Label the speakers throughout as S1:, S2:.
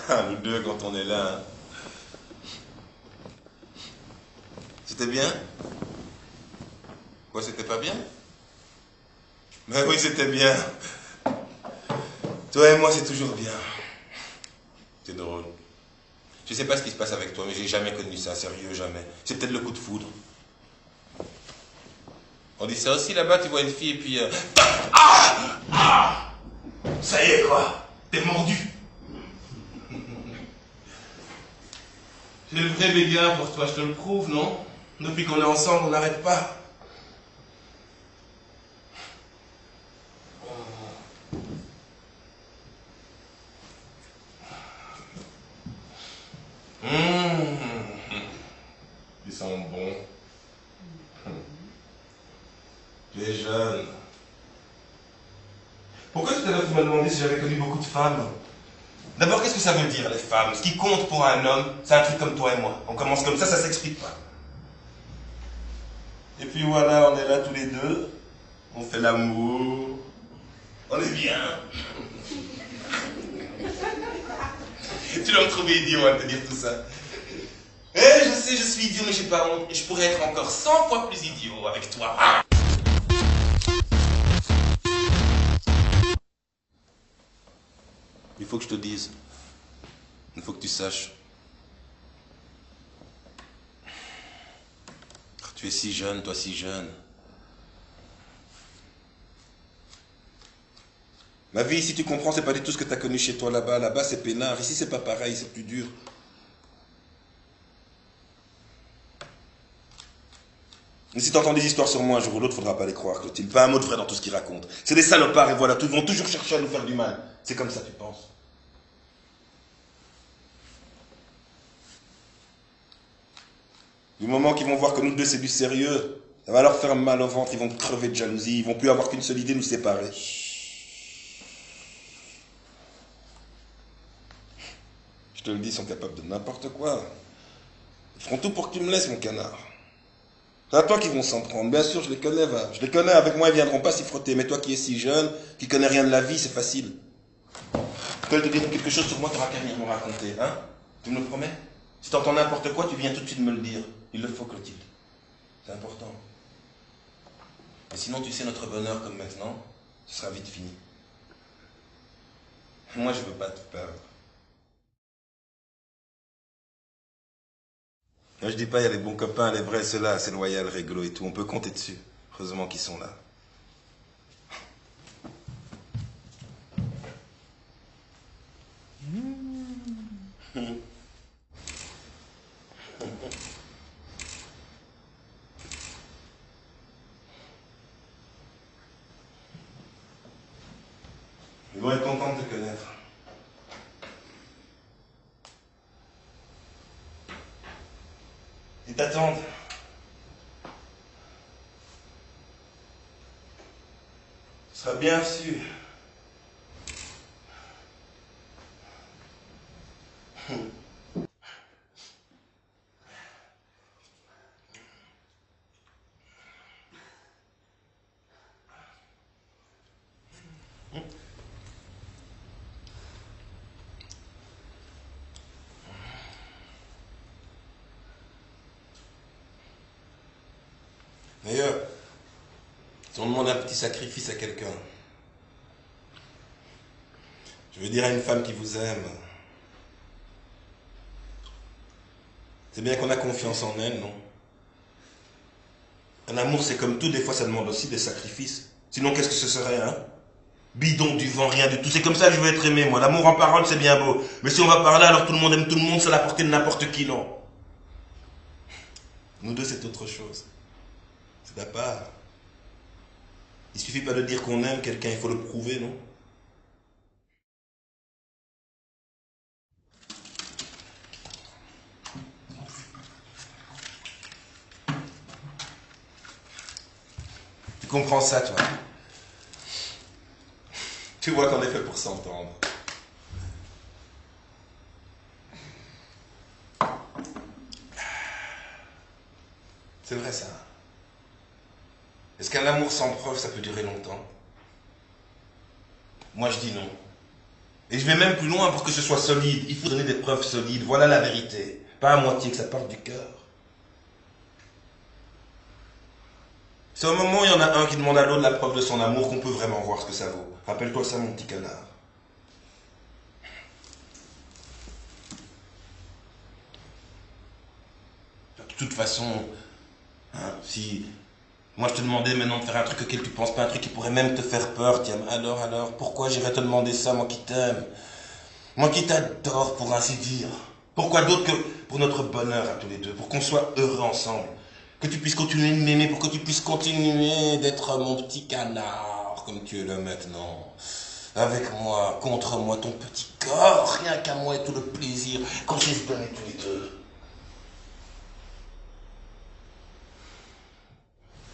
S1: Nous deux, quand on est là. Hein. C'était bien? Quoi, c'était pas bien? Ben oui, c'était bien. Toi et moi, c'est toujours bien. C'est drôle. Je sais pas ce qui se passe avec toi, mais j'ai jamais connu ça, sérieux, jamais. C'est peut-être le coup de foudre. On dit ça aussi là-bas, tu vois une fille et puis... Ah! Ah! Ça y est, quoi. T'es mordu. J'ai le vrai béguin pour toi, je te le prouve, non? Depuis qu'on est ensemble, on n'arrête pas. Ils sont bons. Tu es jeune. Pourquoi tout à l'heure tu m'as demandé si j'avais connu beaucoup de femmes? D'abord, qu'est-ce que ça veut dire, les femmes? Ce qui compte pour un homme, c'est un truc comme toi et moi. On commence comme ça s'explique pas. Et puis voilà, on est là tous les deux. On fait l'amour. On est bien. Tu dois me trouver idiot à te dire tout ça. Eh, je sais, je suis idiot, mais j'ai pas honte. Et je pourrais être encore 100 fois plus idiot avec toi. Il faut que je te dise. Il faut que tu saches. Tu es si jeune, toi si jeune. Ma vie, si tu comprends, c'est pas du tout ce que tu as connu chez toi là-bas. Là-bas, c'est peinard. Ici, c'est pas pareil, c'est plus dur. Et si tu entends des histoires sur moi un jour ou l'autre, faudra pas les croire, Clotilde. Pas un mot de vrai dans tout ce qu'ils racontent. C'est des salopards et voilà, ils vont toujours chercher à nous faire du mal. C'est comme ça, tu penses. Du moment qu'ils vont voir que nous deux c'est du sérieux, ça va leur faire mal au ventre, ils vont crever de jalousie, ils vont plus avoir qu'une seule idée, nous séparer. Je te le dis, ils sont capables de n'importe quoi. Ils feront tout pour que tu me laisses, mon canard. C'est à toi qu'ils vont s'en prendre. Bien sûr, je les connais, va. Je les connais, avec moi, ils viendront pas s'y frotter. Mais toi qui es si jeune, qui connais rien de la vie, c'est facile. Quand elle te dit quelque chose sur moi, tu n'auras qu'à venir me raconter, hein? Tu me le promets? Si tu entends n'importe quoi, tu viens tout de suite me le dire. Il le faut, Clotilde. C'est important. Et sinon, tu sais, notre bonheur comme maintenant, ce sera vite fini. Moi, je veux pas te perdre. Moi, je dis pas, il y a les bons copains, les vrais, ceux-là, c'est loyal, réglo et tout. On peut compter dessus. Heureusement qu'ils sont là. Ils vont être contents de te connaître. Ils t'attendent. Tu seras bien reçu. D'ailleurs, si on demande un petit sacrifice à quelqu'un, je veux dire à une femme qui vous aime, c'est bien qu'on a confiance en elle, non? Un amour, c'est comme tout, des fois ça demande aussi des sacrifices. Sinon, qu'est-ce que ce serait, hein? Bidon, du vent, rien du tout. C'est comme ça que je veux être aimé, moi. L'amour en parole, c'est bien beau. Mais si on va par là, alors tout le monde aime tout le monde, c'est la portée de n'importe qui, non? Nous deux, c'est autre chose. C'est à part. Il suffit pas de dire qu'on aime quelqu'un, il faut le prouver, non? Tu comprends ça, toi? Tu vois qu'on est fait pour s'entendre. C'est vrai, ça. Est-ce qu'un amour sans preuve, ça peut durer longtemps? Moi, je dis non. Et je vais même plus loin pour que ce soit solide. Il faut donner des preuves solides. Voilà la vérité. Pas à moitié, que ça parte du cœur. C'est au moment où il y en a un qui demande à l'autre la preuve de son amour qu'on peut vraiment voir ce que ça vaut. Rappelle-toi ça, mon petit canard. De toute façon, hein, si moi je te demandais maintenant de faire un truc auquel tu penses pas, un truc qui pourrait même te faire peur, tiens, alors, pourquoi j'irais te demander ça, moi qui t'aime, moi qui t'adore pour ainsi dire. Pourquoi d'autre que pour notre bonheur à tous les deux, pour qu'on soit heureux ensemble, que tu puisses continuer de m'aimer, pour que tu puisses continuer d'être mon petit canard, comme tu es là maintenant, avec moi, contre moi, ton petit corps, rien qu'à moi et tout le plaisir qu'on sait se donner tous les deux.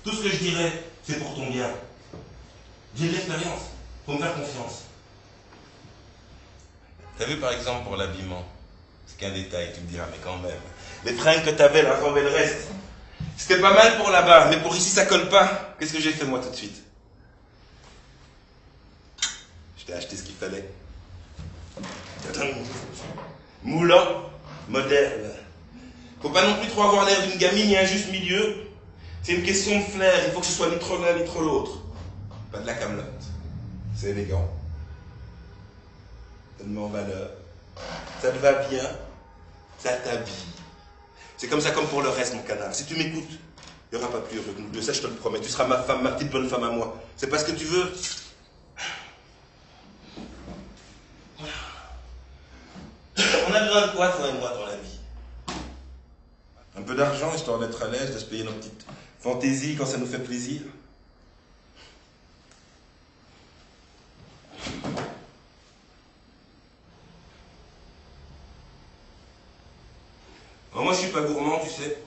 S1: Tout ce que je dirais, c'est pour ton bien. J'ai de l'expérience, faut me faire confiance. T'as vu par exemple pour l'habillement, c'est qu'un détail, tu me diras, mais quand même. Les fringues que t'avais, la robe et le reste, c'était pas mal pour là-bas, mais pour ici ça colle pas. Qu'est-ce que j'ai fait moi tout de suite? Je t'ai acheté ce qu'il fallait. Moulant, moderne. Faut pas non plus trop avoir l'air d'une gamine, il y a un juste milieu. C'est une question de flair, il faut que ce soit ni trop l'un ni trop l'autre. Pas de la camelote. C'est élégant. Ça te met en valeur. Ça te va bien. Ça t'habille. C'est comme ça comme pour le reste, mon canard. Si tu m'écoutes, il n'y aura pas plus heureux que nous deux, ça je te le promets. Tu seras ma femme, ma petite bonne femme à moi. C'est pas ce que tu veux. On a besoin de quoi, toi et moi, dans la vie? Un peu d'argent, histoire d'être à l'aise, de se payer nos petites fantaisies quand ça nous fait plaisir. Alors moi, je suis pas gourmand, tu sais.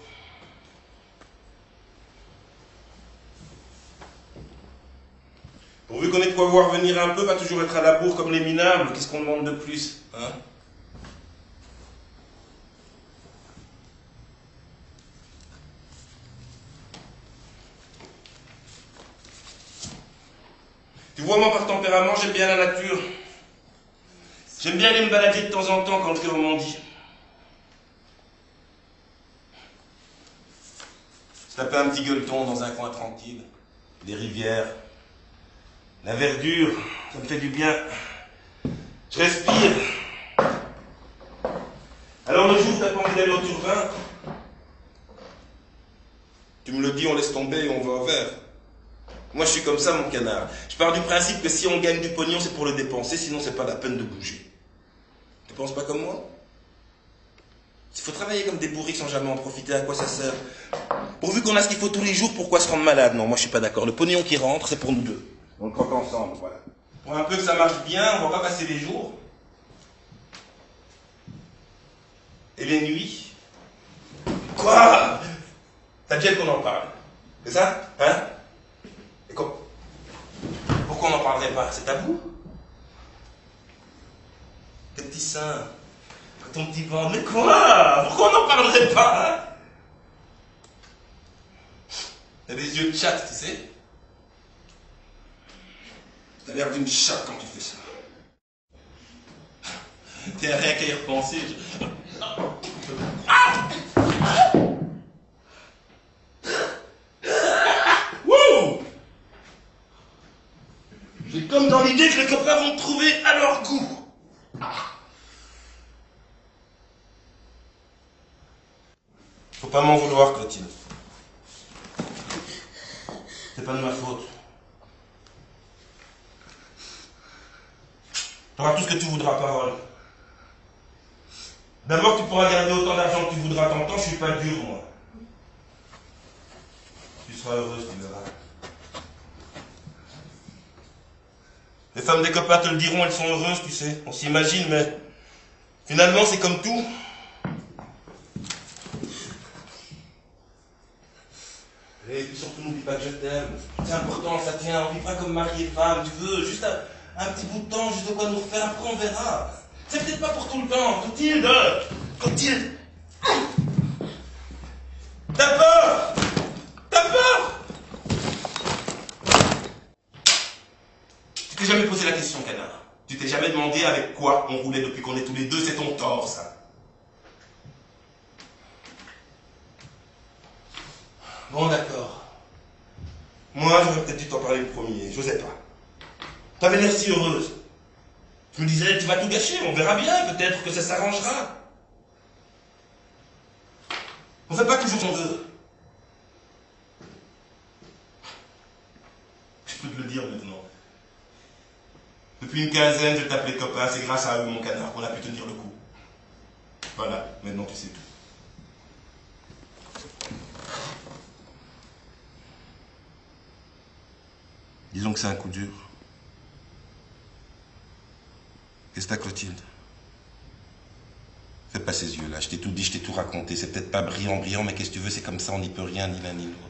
S1: Pourvu qu'on ait de quoi voir venir un peu, pas toujours être à la bourre comme les minables, qu'est-ce qu'on demande de plus, hein? Tu vois, moi, par tempérament, j'aime bien la nature. J'aime bien aller me balader de temps en temps quand le cœur m'en dit. Se taper un petit gueuleton dans un coin tranquille. Des rivières. La verdure, ça me fait du bien. Je respire. Alors le jour où t'as pas envie d'aller au turbin, tu me le dis, on laisse tomber et on va au vert. Moi je suis comme ça, mon canard. Je pars du principe que si on gagne du pognon, c'est pour le dépenser, sinon c'est pas la peine de bouger. Tu penses pas comme moi? S'il faut travailler comme des bourriques sans jamais en profiter, à quoi ça sert? Pourvu qu'on a ce qu'il faut tous les jours, pourquoi se rendre malade? Non, moi je suis pas d'accord. Le pognon qui rentre, c'est pour nous deux. On le croque ensemble, voilà. Pour un peu que ça marche bien, on va pas passer les jours. Et les nuits? Quoi? T'as déjà qu'on en parle. C'est ça? Hein? Et pourquoi on n'en parlerait pas? C'est tabou? Tes petits seins, ton petit ventre, mais quoi? Pourquoi on n'en parlerait pas, hein? T'as des yeux de chatte, tu sais? T'as l'air d'une chatte quand tu fais ça. T'as rien qu'à y repenser. Wouh! J'ai comme dans l'idée que les copains vont te trouver à leur goût. Faut pas m'en vouloir, Clotilde. C'est pas de ma faute. T'auras tout ce que tu voudras, parole. D'abord, tu pourras garder autant d'argent que tu voudras tant de temps, je suis pas dur, moi. Tu seras heureuse, tu verras. Les femmes des copains te le diront, elles sont heureuses, tu sais. On s'imagine, mais finalement, c'est comme tout. Et puis surtout, n'oublie pas que je t'aime. C'est important, ça tient. On vivra comme mari et femme, tu veux. Juste un petit bout de temps, juste de quoi nous refaire. Après, on verra. C'est peut-être pas pour tout le temps. Clotilde! Clotilde! T'as peur? T'as peur? Tu t'es jamais posé la question, canard.
S2: Tu t'es jamais demandé avec quoi on roulait depuis qu'on est tous les deux, c'est ton tort, ça. Bon, d'accord. Moi, j'aurais peut-être dû t'en parler le premier, j'osais pas. T'avais l'air si heureuse. Je me disais, tu vas tout gâcher, on verra bien, peut-être que ça s'arrangera. On fait pas toujours ce qu'on veut. Je peux te le dire maintenant. Depuis une quinzaine, je t'appelais copain, c'est grâce à eux, mon canard, qu'on a pu tenir le coup. Voilà, maintenant tu sais tout. Disons que c'est un coup dur. Qu'est-ce que t'as, Clotilde? Fais pas ces yeux là, je t'ai tout dit, je t'ai tout raconté. C'est peut-être pas brillant, mais qu'est-ce que tu veux, c'est comme ça, on n'y peut rien, ni l'un ni l'autre.